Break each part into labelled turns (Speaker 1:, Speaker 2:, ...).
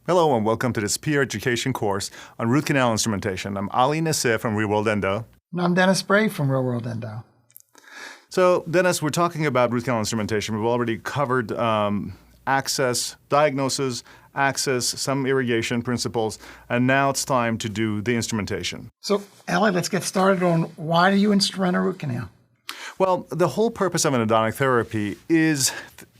Speaker 1: Hello and welcome to this peer education course on root canal instrumentation. I'm Ali Nassif from Real World Endo.
Speaker 2: And I'm Dennis Bray from Real World Endo.
Speaker 1: So Dennis, we're talking about root canal instrumentation. We've already covered access, diagnosis, access, some irrigation principles, and now it's time to do the instrumentation.
Speaker 2: So Ali, let's get started on why do you instrument a root canal?
Speaker 1: Well, the whole purpose of endodontic therapy is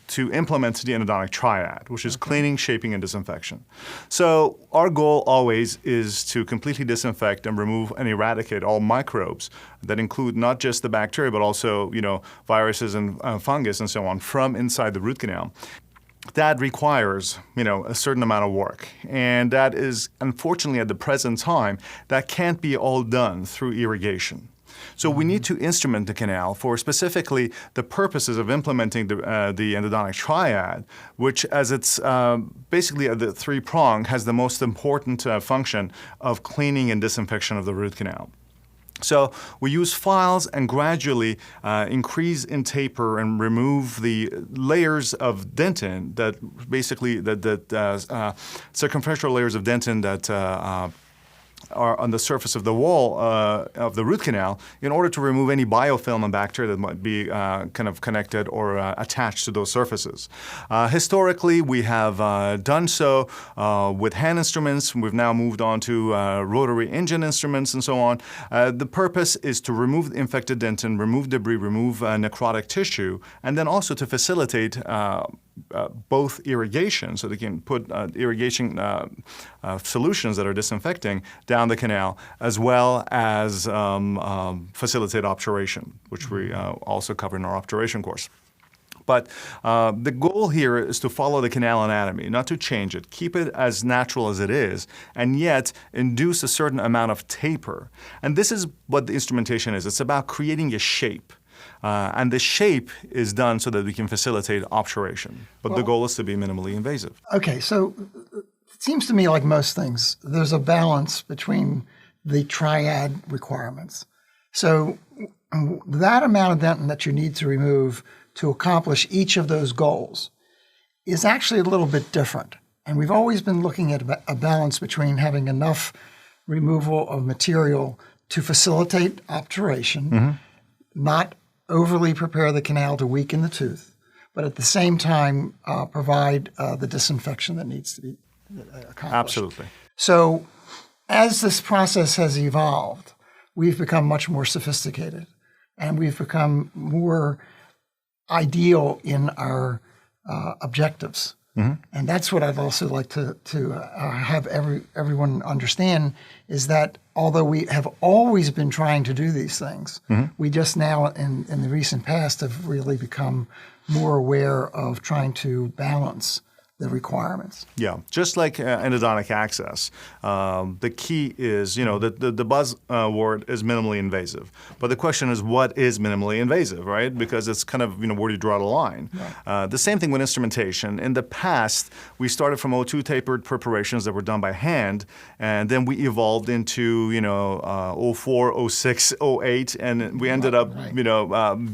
Speaker 1: to implement the endodontic triad, which is cleaning, shaping, and disinfection. So our goal always is to completely disinfect and remove and eradicate all microbes that include not just the bacteria, but also, viruses and fungus and so on from inside the root canal. That requires, a certain amount of work. And that is, unfortunately, at the present time, that can't be all done through irrigation. So we need to instrument the canal for specifically the purposes of implementing the endodontic triad, which as it's basically the three-prong has the most important function of cleaning and disinfection of the root canal. So we use files and gradually increase in taper and remove the layers of dentin that basically circumferential layers of dentin that are on the surface of the wall of the root canal in order to remove any biofilm and bacteria that might be kind of connected or attached to those surfaces. Historically, we have done so with hand instruments. We've now moved on to rotary engine instruments and so on. The purpose is to remove infected dentin, remove debris, remove necrotic tissue, and then also to facilitate both irrigation, so they can put irrigation solutions that are disinfecting down the canal, as well as facilitate obturation, which we also cover in our obturation course. But the goal here is to follow the canal anatomy, not to change it, keep it as natural as it is, and yet induce a certain amount of taper. And this is what the instrumentation is. It's about creating a shape. And the shape is done so that we can facilitate obturation. But the goal is to be minimally invasive.
Speaker 2: Okay, so it seems to me like most things, there's a balance between the triad requirements. So that amount of dentin that you need to remove to accomplish each of those goals is actually a little bit different. And we've always been looking at a balance between having enough removal of material to facilitate obturation, not overly prepare the canal to weaken the tooth, but at the same time provide the disinfection that needs to be accomplished.
Speaker 1: Absolutely.
Speaker 2: So as this process has evolved, we've become much more sophisticated and we've become more ideal in our objectives. And that's what I'd also like to have everyone understand is that although we have always been trying to do these things, we just now in the recent past have really become more aware of trying to balance the requirements.
Speaker 1: Yeah, just like endodontic access, the key is, the buzz word is minimally invasive. But the question is, what is minimally invasive, right? Because it's kind of, where do you draw the line? Right. The same thing with instrumentation. In the past, we started from O2 tapered preparations that were done by hand, and then we evolved into, 04, 06, 08, and we ended up,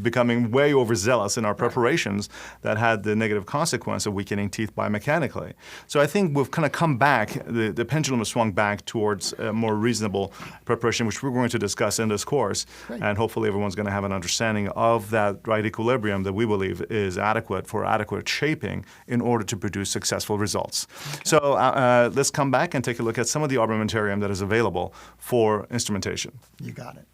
Speaker 1: becoming way overzealous in our preparations that had the negative consequence of weakening teeth by mechanically. So I think we've kind of come back, the pendulum has swung back towards a more reasonable preparation, which we're going to discuss in this course. Great. And hopefully everyone's going to have an understanding of that right equilibrium that we believe is adequate for adequate shaping in order to produce successful results. Okay. So let's come back and take a look at some of the armamentarium that is available for instrumentation.
Speaker 2: You got it.